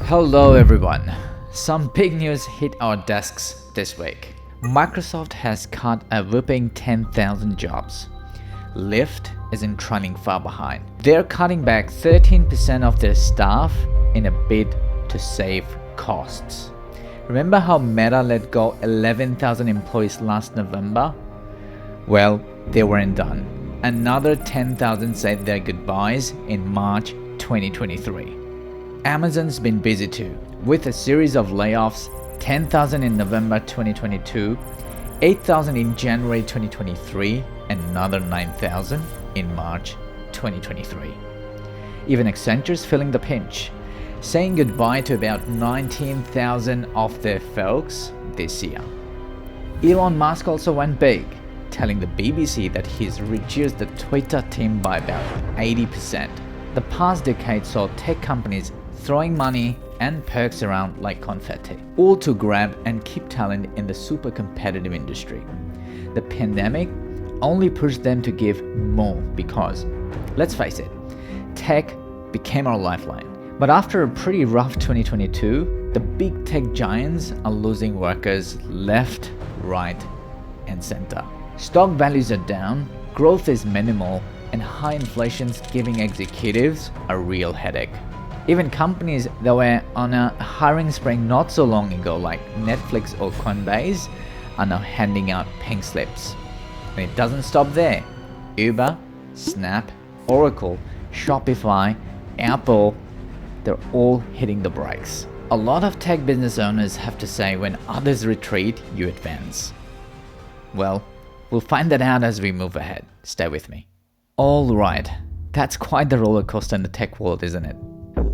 Hello everyone. Some big news hit our desks this week. Microsoft has cut a whopping 10,000 jobs. Lyft isn't trailing far behind. They're cutting back 13% of their staff in a bid to save costs. Remember how Meta let go 11,000 employees last November? Well, they weren't done. Another 10,000 said their goodbyes in March 2023. Amazon's been busy too, with a series of layoffs, 10,000 in November 2022, 8,000 in January 2023, and another 9,000 in March 2023. Even Accenture's feeling the pinch, saying goodbye to about 19,000 of their folks this year. Elon Musk also went big, telling the BBC that he's reduced the Twitter team by about 80%. The past decade saw tech companies throwing money and perks around like confetti, all to grab and keep talent in the super competitive industry. The pandemic only pushed them to give more because, let's face it, tech became our lifeline. But after a pretty rough 2022, the big tech giants are losing workers left, right, and center. Stock values are down, growth is minimal, and high inflation's giving executives a real headache. Even companies that were on a hiring spree not so long ago, like Netflix or Coinbase, are now handing out pink slips. And it doesn't stop there. Uber, Snap, Oracle, Shopify, Apple, they're all hitting the brakes. A lot of tech business owners have to say when others retreat, you advance. Well, we'll find that out as we move ahead. Stay with me. Alright, that's quite the roller coaster in the tech world, isn't it?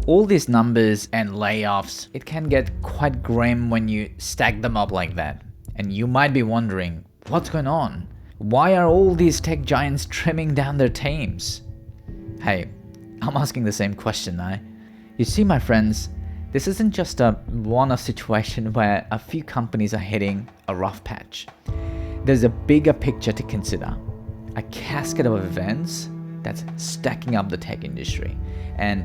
All these numbers and layoffs, it can get quite grim when you stack them up like that. And you might be wondering, what's going on? Why are all these tech giants trimming down their teams? Hey, I'm asking the same question now. You see, my friends, this isn't just a one-off situation where a few companies are hitting a rough patch. There's a bigger picture to consider. A cascade of events that's stacking up the tech industry. And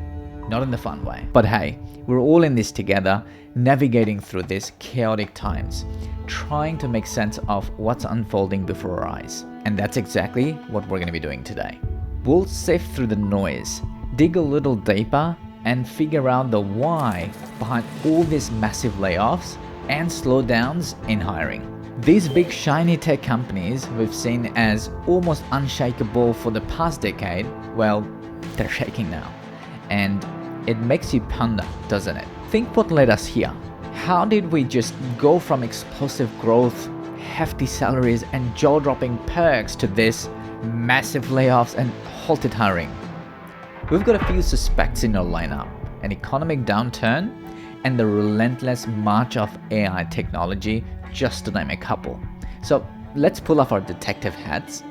not in the fun way. But hey, we're all in this together, navigating through these chaotic times, trying to make sense of what's unfolding before our eyes. And that's exactly what we're going to be doing today. We'll sift through the noise, dig a little deeper, and figure out the why behind all these massive layoffs and slowdowns in hiring. These big shiny tech companies we've seen as almost unshakable for the past decade, well, they're shaking now. And it makes you ponder, doesn't it? Think what led us here. How did we just go from explosive growth, hefty salaries, and jaw-dropping perks to this massive layoffs and halted hiring? We've got a few suspects in our lineup: an economic downturn and the relentless march of AI technology, just to name a couple. So let's pull off our detective hats,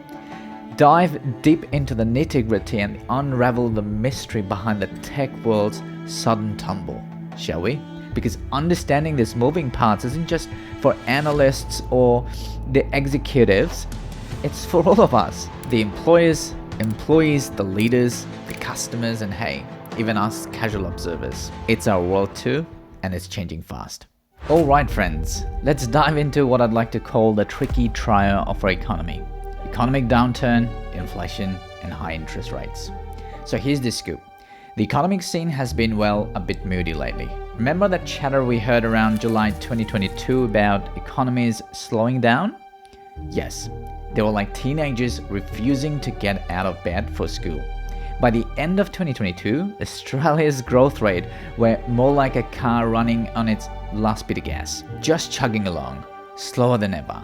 dive deep into the nitty-gritty and unravel the mystery behind the tech world's sudden tumble, shall we? Because understanding these moving parts isn't just for analysts or the executives, it's for all of us, the employers, the leaders, the customers, and hey, even us casual observers. It's our world too, and it's changing fast. Alright friends, let's dive into what I'd like to call the tricky trio of our economy. Economic downturn, inflation, and high interest rates. So here's the scoop. The economic scene has been, well, a bit moody lately. Remember that chatter we heard around July 2022 about economies slowing down? Yes, they were like teenagers refusing to get out of bed for school. By the end of 2022, Australia's growth rate were more like a car running on its last bit of gas, just chugging along, slower than ever.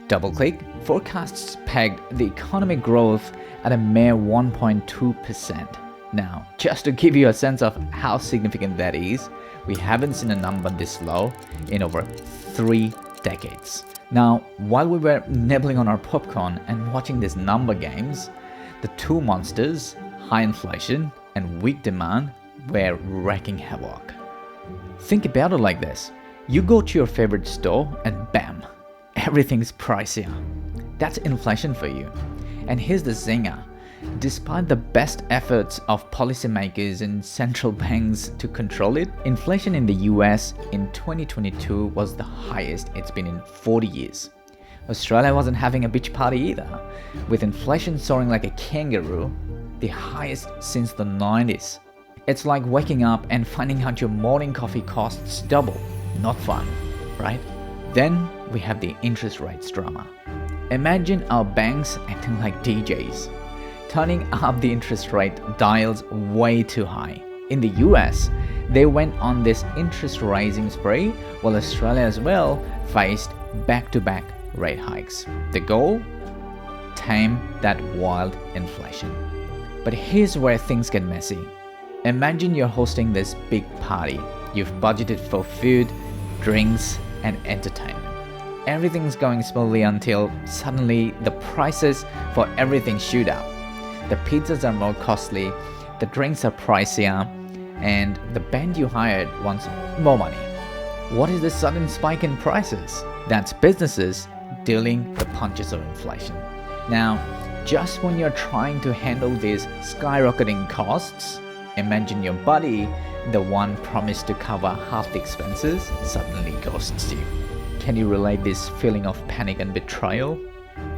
Double-click, forecasts pegged the economic growth at a mere 1.2%. Now, just to give you a sense of how significant that is, we haven't seen a number this low in over 3 decades. Now, while we were nibbling on our popcorn and watching these number games, the two monsters, high inflation and weak demand, were wreaking havoc. Think about it like this. You go to your favorite store and bam, everything's pricier. That's inflation for you. And here's the zinger. Despite the best efforts of policymakers and central banks to control it, inflation in the US in 2022 was the highest it's been in 40 years. Australia wasn't having a beach party either, with inflation soaring like a kangaroo, the highest since the 90s. It's like waking up and finding out your morning coffee costs double. Not fun, right? Then we have the interest rates drama. Imagine our banks acting like DJs, turning up the interest rate dials way too high. In the US, they went on this interest raising spree, while Australia as well faced back-to-back rate hikes. The goal? Tame that wild inflation. But here's where things get messy. Imagine you're hosting this big party. You've budgeted for food, drinks, and entertainment. Everything's going smoothly until suddenly the prices for everything shoot up. The pizzas are more costly, the drinks are pricier, and the band you hired wants more money. What is the sudden spike in prices? That's businesses dealing the punches of inflation. Now, just when you're trying to handle these skyrocketing costs, imagine your buddy, the one promised to cover half the expenses, suddenly ghosts you. Can you relate this feeling of panic and betrayal?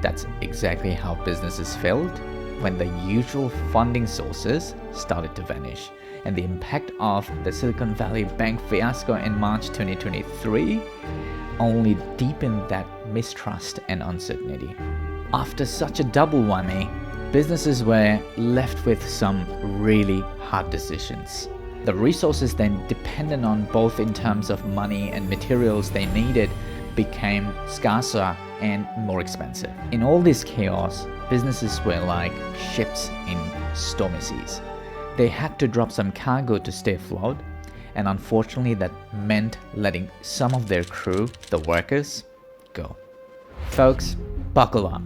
That's exactly how businesses felt when the usual funding sources started to vanish, and the impact of the Silicon Valley Bank fiasco in March 2023 only deepened that mistrust and uncertainty. After such a double whammy, businesses were left with some really hard decisions. The resources then dependent on both in terms of money and materials they needed became scarcer and more expensive. In all this chaos, businesses were like ships in stormy seas. They had to drop some cargo to stay afloat, and unfortunately that meant letting some of their crew, the workers, go. Folks, buckle up.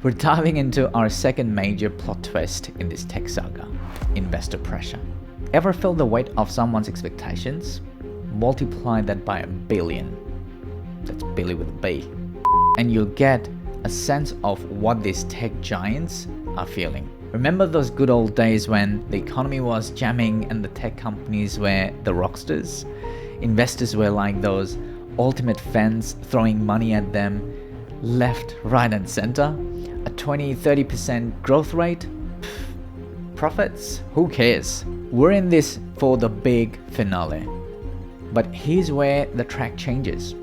We're diving into our second major plot twist in this tech saga, investor pressure. Ever felt the weight of someone's expectations? Multiply that by 1 billion. That's Billy with a B. And you'll get a sense of what these tech giants are feeling. Remember those good old days when the economy was jamming and the tech companies were the rockstars? Investors were like those ultimate fans throwing money at them left, right and center. A 20-30% growth rate? Profits? Who cares? We're in this for the big finale. But here's where the track changes.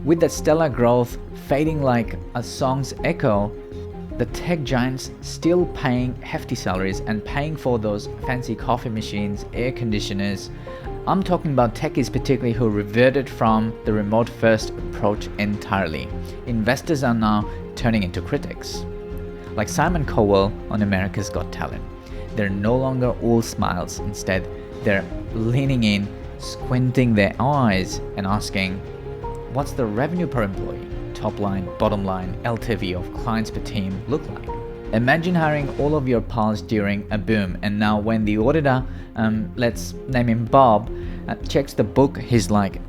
With that stellar growth fading like a song's echo, the tech giants still paying hefty salaries and paying for those fancy coffee machines, air conditioners. I'm talking about techies particularly who reverted from the remote first approach entirely. Investors are now turning into critics. Like Simon Cowell on America's Got Talent. They're no longer all smiles. Instead, they're leaning in, squinting their eyes and asking, what's the revenue per employee, top line, bottom line, LTV of clients per team look like? Imagine hiring all of your pals during a boom, and now when the auditor, let's name him Bob, checks the book, he's like,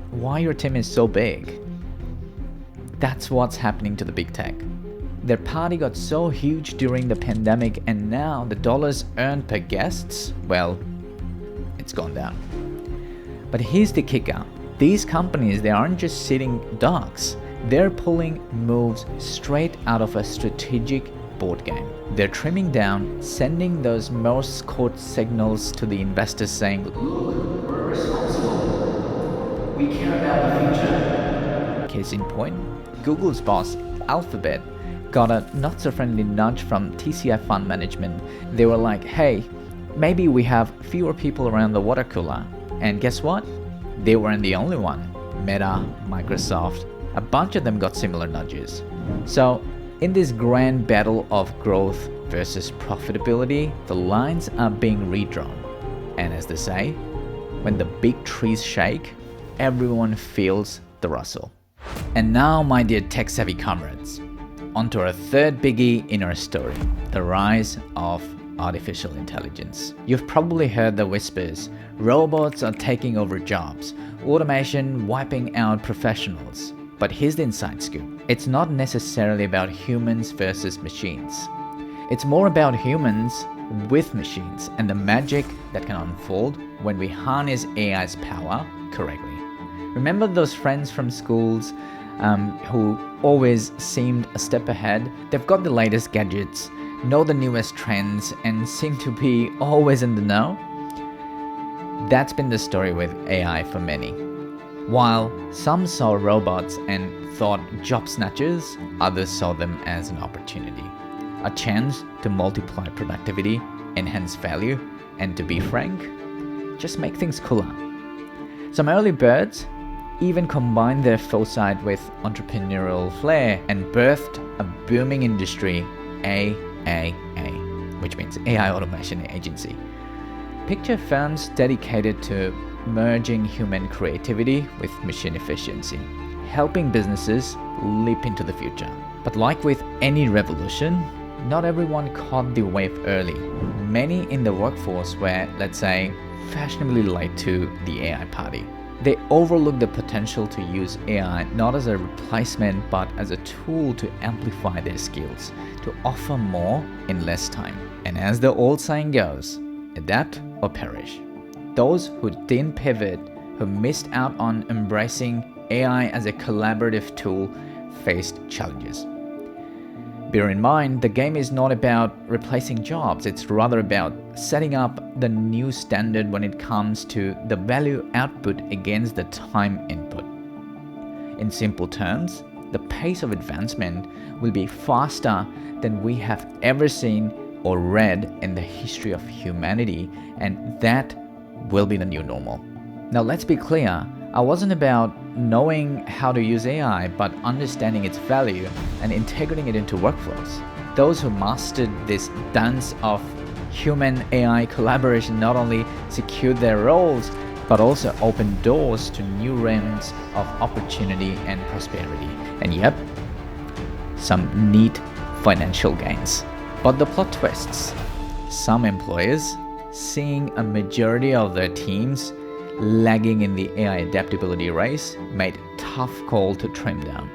why your team is so big? That's what's happening to the big tech. Their party got so huge during the pandemic, and now the dollars earned per guests, well, it's gone down. But here's the kicker. These companies, they aren't just sitting ducks. They're pulling moves straight out of a strategic board game. They're trimming down, sending those Morse code signals to the investors saying, look, we're responsible. We care about the future. Case in point, Google's boss, Alphabet, got a not-so-friendly nudge from TCI Fund Management. They were like, hey, maybe we have fewer people around the water cooler. And guess what? They weren't the only one. Meta, Microsoft, a bunch of them got similar nudges. So, in this grand battle of growth versus profitability, the lines are being redrawn. And as they say, when the big trees shake, everyone feels the rustle. And now, my dear tech-savvy comrades, onto our third biggie in our story, the rise of artificial intelligence. You've probably heard the whispers, robots are taking over jobs, automation wiping out professionals. But here's the inside scoop. It's not necessarily about humans versus machines. It's more about humans with machines and the magic that can unfold when we harness AI's power correctly. Remember those friends from schools who always seemed a step ahead? They've got the latest gadgets, know the newest trends, and seem to be always in the know? That's been the story with AI for many. While some saw robots and thought job snatchers, others saw them as an opportunity. A chance to multiply productivity, enhance value, and to be frank, just make things cooler. Some early birds even combined their foresight with entrepreneurial flair and birthed a booming industry, AAA, which means AI Automation Agency. Picture firms dedicated to merging human creativity with machine efficiency, helping businesses leap into the future. But like with any revolution, not everyone caught the wave early. Many in the workforce were, let's say, fashionably late to the AI party. They overlooked the potential to use AI not as a replacement but as a tool to amplify their skills, to offer more in less time. And as the old saying goes, adapt or perish. Those who didn't pivot, who missed out on embracing AI as a collaborative tool, faced challenges. Bear in mind, the game is not about replacing jobs, it's rather about setting up the new standard when it comes to the value output against the time input. In simple terms, the pace of advancement will be faster than we have ever seen or read in the history of humanity, and that will be the new normal. Now let's be clear, I wasn't about knowing how to use AI, but understanding its value and integrating it into workflows. Those who mastered this dance of human-AI collaboration not only secured their roles, but also opened doors to new realms of opportunity and prosperity. And yep, some neat financial gains. But the plot twists. Some employers, seeing a majority of their teams lagging in the AI adaptability race, made a tough call to trim down.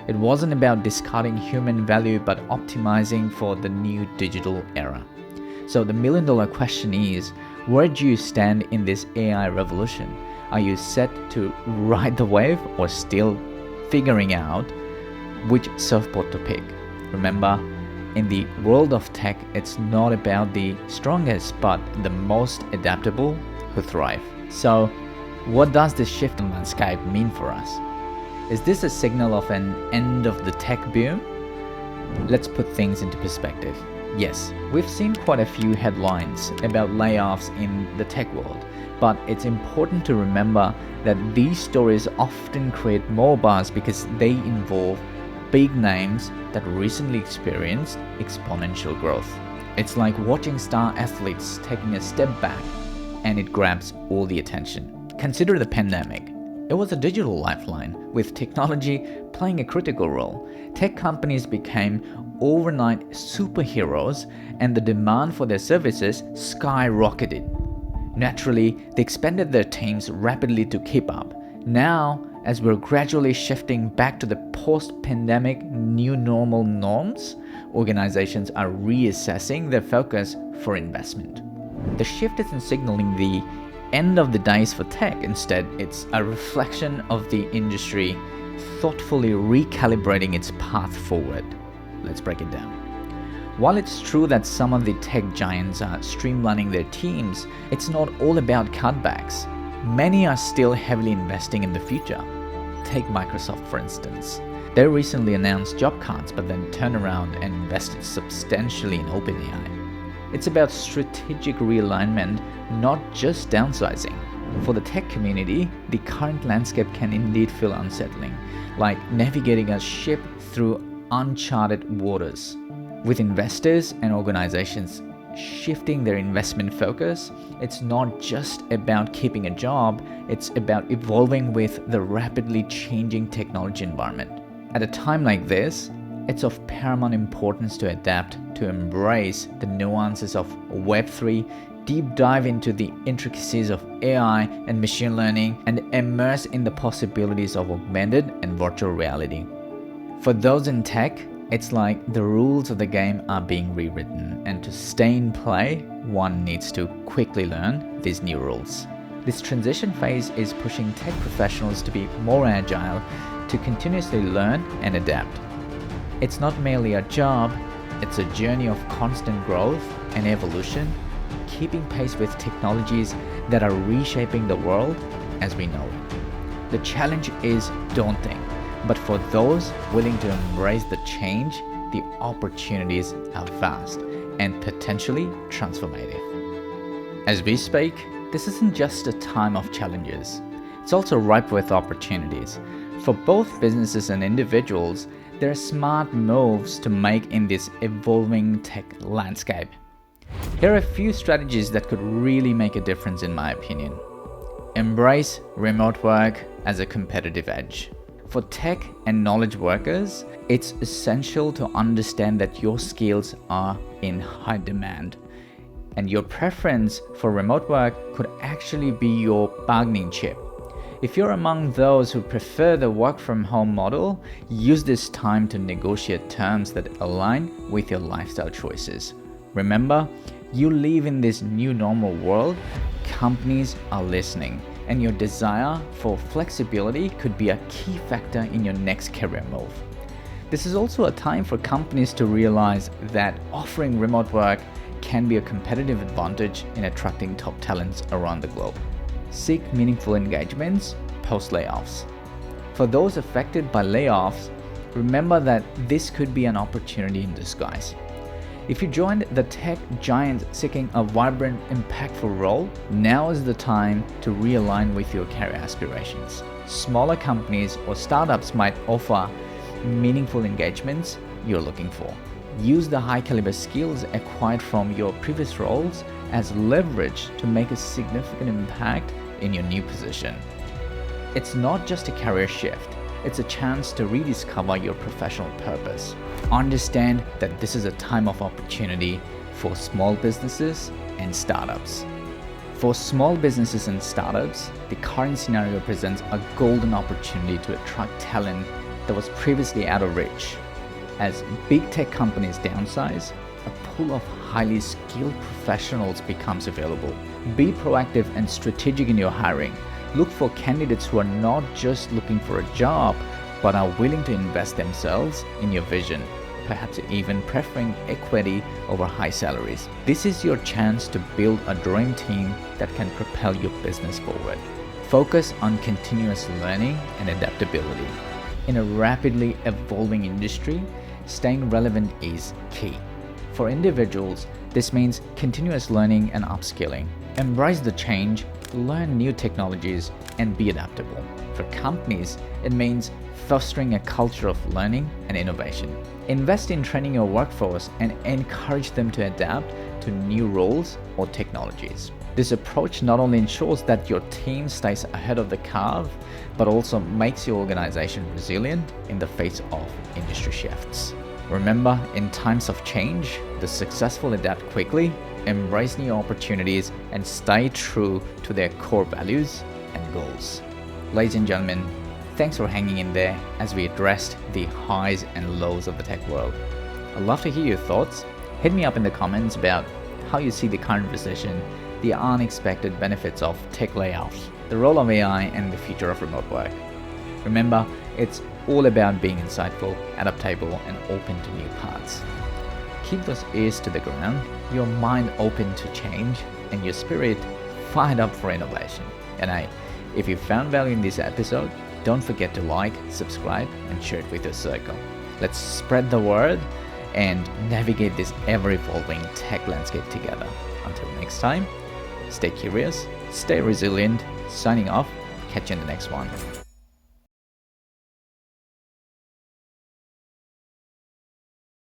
It wasn't about discarding human value but optimizing for the new digital era. So the million-dollar question is, where do you stand in this AI revolution? Are you set to ride the wave or still figuring out which surfboard to pick? Remember, in the world of tech, it's not about the strongest but the most adaptable who thrive. So, what does this shift in landscape mean for us? Is this a signal of an end of the tech boom? Let's put things into perspective. Yes, we've seen quite a few headlines about layoffs in the tech world, but it's important to remember that these stories often create more buzz because they involve big names that recently experienced exponential growth. It's like watching star athletes taking a step back and it grabs all the attention. Consider the pandemic. It was a digital lifeline, with technology playing a critical role. Tech companies became overnight superheroes and the demand for their services skyrocketed. Naturally, they expanded their teams rapidly to keep up. Now, as we're gradually shifting back to the post-pandemic new normal norms, organizations are reassessing their focus for investment. The shift isn't signaling the end of the days for tech. Instead, it's a reflection of the industry thoughtfully recalibrating its path forward. Let's break it down. While it's true that some of the tech giants are streamlining their teams, it's not all about cutbacks. Many are still heavily investing in the future. Take Microsoft, for instance. They recently announced job cuts but then turned around and invested substantially in OpenAI. It's about strategic realignment, not just downsizing. For the tech community, the current landscape can indeed feel unsettling, like navigating a ship through uncharted waters. With investors and organizations shifting their investment focus, it's not just about keeping a job, it's about evolving with the rapidly changing technology environment. At a time like this, it's of paramount importance to adapt, to embrace the nuances of Web3, deep dive into the intricacies of AI and machine learning, and immerse in the possibilities of augmented and virtual reality. For those in tech, It's like the rules of the game are being rewritten, and to stay in play, one needs to quickly learn these new rules. This transition phase is pushing tech professionals to be more agile, to continuously learn and adapt. It's not merely a job, it's a journey of constant growth and evolution, keeping pace with technologies that are reshaping the world as we know it. The challenge is daunting, but for those willing to embrace the change, the opportunities are vast and potentially transformative. As we speak, this isn't just a time of challenges, it's also ripe with opportunities. For both businesses and individuals, there are smart moves to make in this evolving tech landscape. Here are a few strategies that could really make a difference in my opinion. Embrace remote work as a competitive edge. For tech and knowledge workers, it's essential to understand that your skills are in high demand, and your preference for remote work could actually be your bargaining chip. If you're among those who prefer the work from home model, use this time to negotiate terms that align with your lifestyle choices. Remember, you live in this new normal world, companies are listening, and your desire for flexibility could be a key factor in your next career move. This is also a time for companies to realize that offering remote work can be a competitive advantage in attracting top talents around the globe. Seek meaningful engagements post-layoffs. For those affected by layoffs, remember that this could be an opportunity in disguise. If you joined the tech giant seeking a vibrant, impactful role, now is the time to realign with your career aspirations. Smaller companies or startups might offer meaningful engagements you're looking for. Use the high caliber skills acquired from your previous roles as leverage to make a significant impact in your new position. It's not just a career shift, it's a chance to rediscover your professional purpose. Understand that this is a time of opportunity for small businesses and startups. For small businesses and startups, the current scenario presents a golden opportunity to attract talent that was previously out of reach. As big tech companies downsize, a pool of highly skilled professionals becomes available. Be proactive and strategic in your hiring. Look for candidates who are not just looking for a job, but are willing to invest themselves in your vision, perhaps even preferring equity over high salaries. This is your chance to build a dream team that can propel your business forward. Focus on continuous learning and adaptability. In a rapidly evolving industry, staying relevant is key. For individuals, this means continuous learning and upskilling. Embrace the change, learn new technologies, and be adaptable. For companies, it means fostering a culture of learning and innovation. Invest in training your workforce and encourage them to adapt to new roles or technologies. This approach not only ensures that your team stays ahead of the curve, but also makes your organization resilient in the face of industry shifts. Remember, in times of change, the successful adapt quickly, embrace new opportunities, and stay true to their core values and goals. Ladies and gentlemen, thanks for hanging in there as we addressed the highs and lows of the tech world. I'd love to hear your thoughts. Hit me up in the comments about how you see the current recession, the unexpected benefits of tech layoffs, the role of AI, and the future of remote work. Remember, it's all about being insightful, adaptable, and open to new paths. Keep those ears to the ground, your mind open to change, and your spirit fired up for innovation. And hey, if you found value in this episode, don't forget to like, subscribe, and share it with your circle. Let's spread the word and navigate this ever-evolving tech landscape together. Until next time, stay curious, stay resilient. Signing off. Catch you in the next one.